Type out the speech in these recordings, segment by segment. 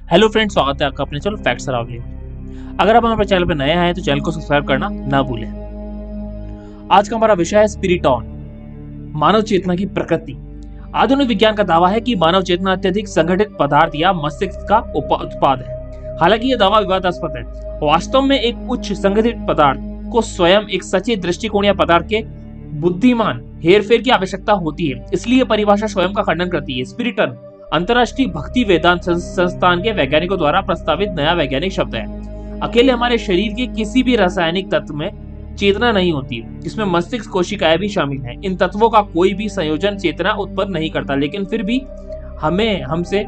Hello friends, स्वागत है आपका अपने चैनल फैक्ट्स अरावली। अगर आप हमारे चैनल पर नए आए हैं तो चैनल को सब्सक्राइब करना ना भूलें। आज का हमारा विषय है स्पिरिटॉन, मानव चेतना की प्रकृति। आधुनिक विज्ञान का दावा है कि मानव चेतना अत्यधिक संगठित पदार्थ या मस्तिष्क का उत्पाद है। हालांकि यह दावा विवादास्पद है। वास्तव में एक उच्च संगठित पदार्थ को स्वयं एक सचेत दृष्टिकोण या पदार्थ के बुद्धिमान हेरफेर की आवश्यकता होती है, इसलिए परिभाषा स्वयं का खंडन करती है। स्पिरिटन अंतरराष्ट्रीय भक्ति वेदांत संस्थान के वैज्ञानिकों द्वारा प्रस्तावित नया वैज्ञानिक शब्द है। अकेले हमारे शरीर के किसी भी रासायनिक तत्व में चेतना नहीं होती, इसमें मस्तिष्क कोशिकाएं भी शामिल हैं। इन तत्वों का कोई भी संयोजन चेतना उत्पन्न नहीं करता, लेकिन फिर भी हमसे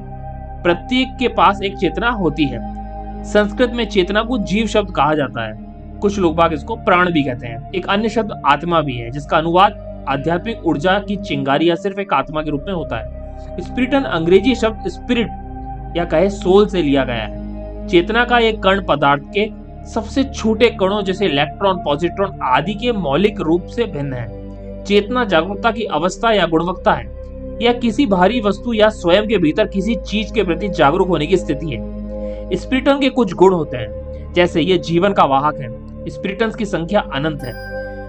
प्रत्येक के पास एक चेतना होती है। संस्कृत में चेतना को जीव शब्द कहा जाता है, कुछ लोग बाग इसको प्राण भी कहते हैं। एक अन्य शब्द आत्मा भी है, जिसका अनुवाद आध्यात्मिक ऊर्जा की चिंगारी या सिर्फ एक आत्मा के रूप में होता है। स्पिरिटन अंग्रेजी शब्द स्पिरिट या कहे सोल से लिया गया है। चेतना का एक कण पदार्थ के सबसे छोटे कणों जैसे इलेक्ट्रॉन, पॉजिट्रॉन आदि के मौलिक रूप से भिन्न है। चेतना जागरूकता की अवस्था या गुणवत्ता है, या किसी बाहरी वस्तु या स्वयं के भीतर किसी चीज के प्रति जागरूक होने की स्थिति है। स्पिरिटन के कुछ गुण होते हैं, जैसे ये जीवन का वाहक है। स्पिरिटन की संख्या अनंत है।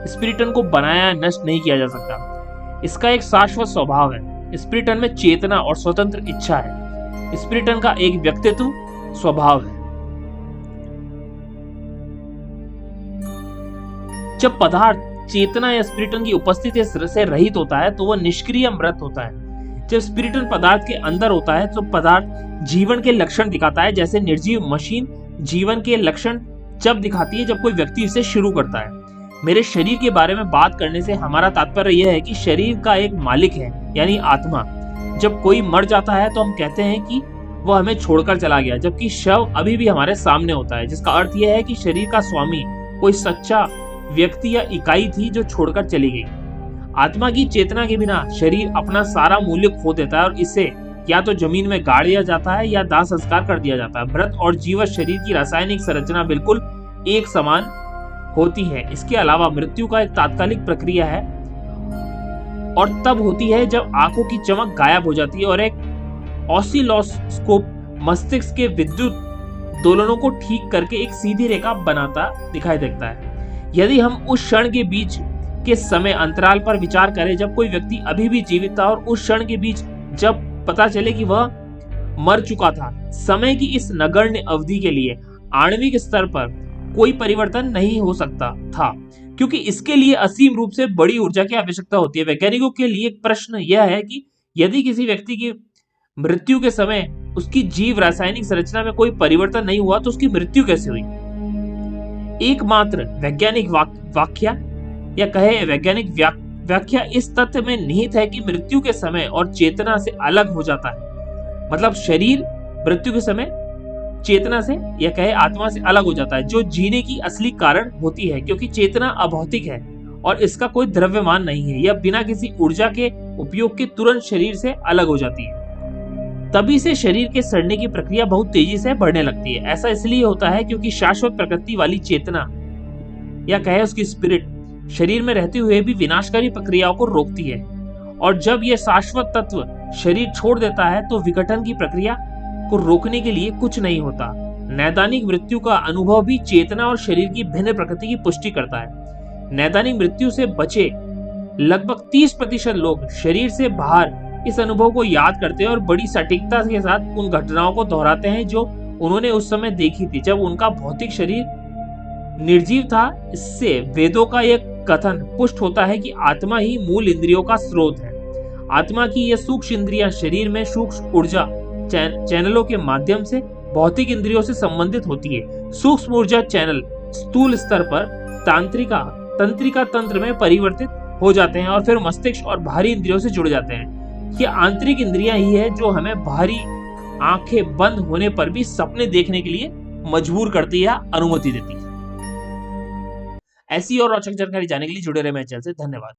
स्पिरिटन को बनाया नष्ट नहीं किया जा सकता। इसका एक शाश्वत स्वभाव है। स्पिरिटन में चेतना और स्वतंत्र इच्छा है। स्पिरिटन का एक व्यक्तित्व स्वभाव है। जब पदार्थ चेतना या स्पिरिटन की उपस्थिति से रहित होता है तो वह निष्क्रिय मृत होता है। जब स्पिरिटन पदार्थ के अंदर होता है तो पदार्थ जीवन के लक्षण दिखाता है, जैसे निर्जीव मशीन जीवन के लक्षण जब दिखाती है जब कोई व्यक्ति इसे शुरू करता है। मेरे शरीर के बारे में बात करने से हमारा तात्पर्य यह है कि शरीर का एक मालिक है, यानी आत्मा। जब कोई मर जाता है तो हम कहते हैं कि वह हमें छोड़कर चला गया, जबकि शव अभी भी हमारे सामने होता है, जिसका अर्थ यह है कि शरीर का स्वामी कोई सच्चा व्यक्ति या इकाई थी जो छोड़कर चली गई। आत्मा की चेतना के बिना शरीर अपना सारा मूल्य खो देता है और इसे या तो जमीन में गाड़ दिया जाता है या दाह संस्कार कर दिया जाता है। मृत और जीवित शरीर की रासायनिक संरचना बिल्कुल एक समान होती है। इसके अलावा मृत्यु का एक तात्कालिक प्रक्रिया है और तब होती है जब आंखों की चमक गायब हो जाती है और एक ऑसिलोस्कोप मस्तिष्क के विद्युत दोलनों को ठीक करके एक सीधी रेखा बनाता दिखाई देता है। यदि हम उस क्षण के बीच के समय अंतराल पर विचार करें जब कोई व्यक्ति अभी भी जीवित था और उस क्षण के बीच जब पता चले कि वह मर चुका था, समय की इस नगण्य अवधि के लिए आणविक स्तर पर कोई परिवर्तन नहीं हो सकता था, क्योंकि इसके लिए असीम रूप से बड़ी ऊर्जा की आवश्यकता होती है। वैज्ञानिकों के लिए एक प्रश्न यह है कि यदि किसी व्यक्ति की मृत्यु के समय उसकी जीव रासायनिक संरचना में कोई परिवर्तन नहीं हुआ तो उसकी मृत्यु कैसे हुई। एकमात्र वैज्ञानिक व्याख्या या कहे वैज्ञानिक व्याख्या इस तथ्य में निहित है कि मृत्यु के समय और चेतना से अलग हो जाता है। मतलब शरीर मृत्यु के समय चेतना से या कहे आत्मा से अलग हो जाता है, जो जीने की असली कारण होती है, क्योंकि चेतना अभौतिक है और इसका कोई द्रव्यमान नहीं है। यह बिना किसी ऊर्जा के उपयोग के तुरंत शरीर से अलग हो जाती है। तभी से शरीर के सड़ने की प्रक्रिया बहुत तेजी से बढ़ने लगती है। ऐसा इसलिए होता है क्योंकि शाश्वत प्रकृति वाली चेतना या कहे उसकी स्पिरिट शरीर में रहते हुए भी विनाशकारी प्रक्रियाओं को रोकती है, और जब यह शाश्वत तत्व शरीर छोड़ देता है तो विघटन की प्रक्रिया को रोकने के लिए कुछ नहीं होता। नैदानिक मृत्यु का अनुभव भी चेतना और शरीर की भिन्न प्रकृति की पुष्टि करता है। नैदानिक मृत्यु से बचे लगभग 30% लोग शरीर से बाहर इस अनुभव को याद करते हैं और बड़ी सटीकता के साथ उन घटनाओं को दोहराते हैं जो उन्होंने उस समय देखी थी जब उनका भौतिक शरीर निर्जीव था। इससे वेदों का एक कथन पुष्ट होता है कि आत्मा ही मूल इंद्रियों का स्रोत है। आत्मा की यह सूक्ष्म इंद्रियां शरीर में सूक्ष्म ऊर्जा चैनलों के माध्यम से भौतिक इंद्रियों से संबंधित होती है। सूक्ष्म ऊर्जा चैनल स्थूल स्तर पर तंत्रिका तंत्र में परिवर्तित हो जाते हैं और फिर मस्तिष्क और बाहरी इंद्रियों से जुड़ जाते हैं। ये आंतरिक इंद्रियां ही है जो हमें बाहरी आंखें बंद होने पर भी सपने देखने के लिए मजबूर करती है, अनुमति देती है। ऐसी और रोचक जानकारी जानने के लिए जुड़े रहे मेरे चैनल से। धन्यवाद।